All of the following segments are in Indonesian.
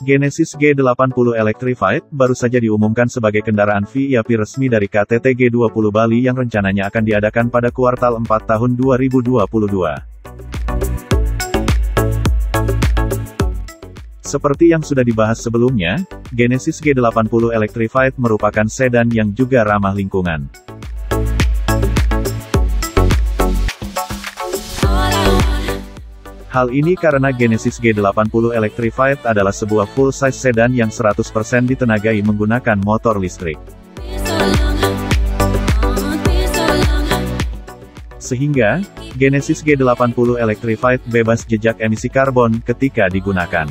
Genesis G80 Electrified baru saja diumumkan sebagai kendaraan VIP resmi dari KTT G20 Bali yang rencananya akan diadakan pada kuartal 4 tahun 2022. Seperti yang sudah dibahas sebelumnya, Genesis G80 Electrified merupakan sedan yang juga ramah lingkungan. Hal ini karena Genesis G80 Electrified adalah sebuah full-size sedan yang 100% ditenagai menggunakan motor listrik. Sehingga, Genesis G80 Electrified bebas jejak emisi karbon ketika digunakan.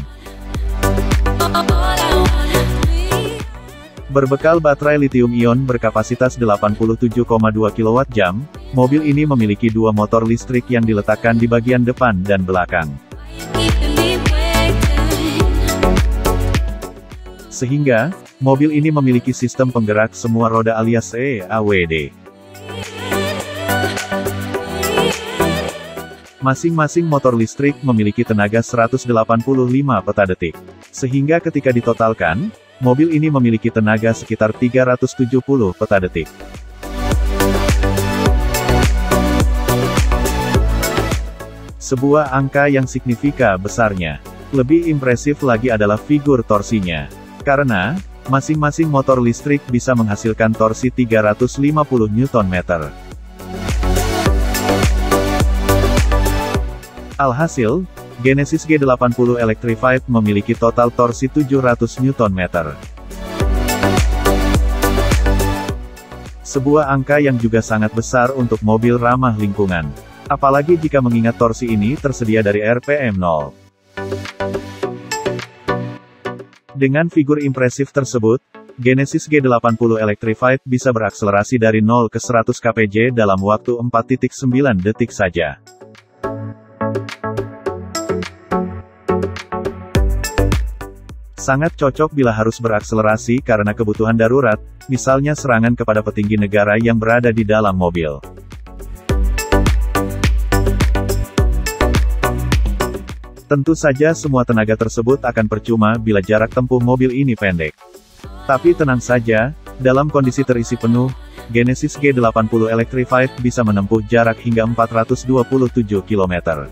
Berbekal baterai lithium-ion berkapasitas 87,2 kWh, mobil ini memiliki dua motor listrik yang diletakkan di bagian depan dan belakang. Sehingga, mobil ini memiliki sistem penggerak semua roda alias EAWD. Masing-masing motor listrik memiliki tenaga 185 peta-detik. Sehingga ketika ditotalkan, mobil ini memiliki tenaga sekitar 370 peta-detik. Sebuah angka yang signifikan besarnya. Lebih impresif lagi adalah figur torsinya. Karena, masing-masing motor listrik bisa menghasilkan torsi 350 Nm. Alhasil, Genesis G80 Electrified memiliki total torsi 700 Nm. Sebuah angka yang juga sangat besar untuk mobil ramah lingkungan. Apalagi jika mengingat torsi ini tersedia dari RPM 0. Dengan figur impresif tersebut, Genesis G80 Electrified bisa berakselerasi dari 0 ke 100 kpj dalam waktu 4,9 detik saja. Sangat cocok bila harus berakselerasi karena kebutuhan darurat, misalnya serangan kepada petinggi negara yang berada di dalam mobil. Tentu saja semua tenaga tersebut akan percuma bila jarak tempuh mobil ini pendek. Tapi tenang saja, dalam kondisi terisi penuh, Genesis G80 Electrified bisa menempuh jarak hingga 427 km.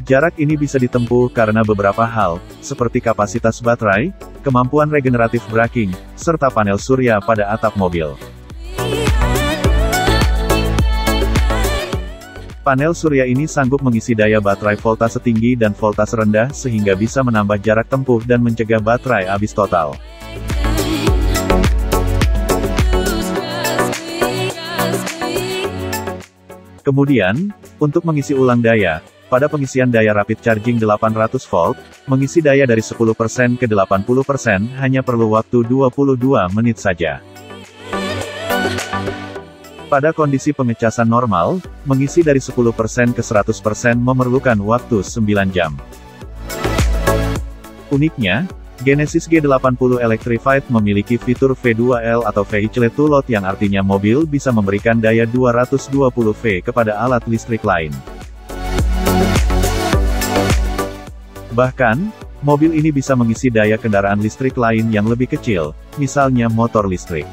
Jarak ini bisa ditempuh karena beberapa hal, seperti kapasitas baterai, kemampuan regeneratif braking, serta panel surya pada atap mobil. Panel surya ini sanggup mengisi daya baterai voltase tinggi dan voltase rendah sehingga bisa menambah jarak tempuh dan mencegah baterai habis total. Kemudian, untuk mengisi ulang daya, pada pengisian daya rapid charging 800 volt, mengisi daya dari 10% ke 80% hanya perlu waktu 22 menit saja. Pada kondisi pengecasan normal, mengisi dari 10% ke 100% memerlukan waktu 9 jam. Uniknya, Genesis G80 Electrified memiliki fitur V2L atau Vehicle to Load yang artinya mobil bisa memberikan daya 220 V kepada alat listrik lain. Bahkan, mobil ini bisa mengisi daya kendaraan listrik lain yang lebih kecil, misalnya motor listrik.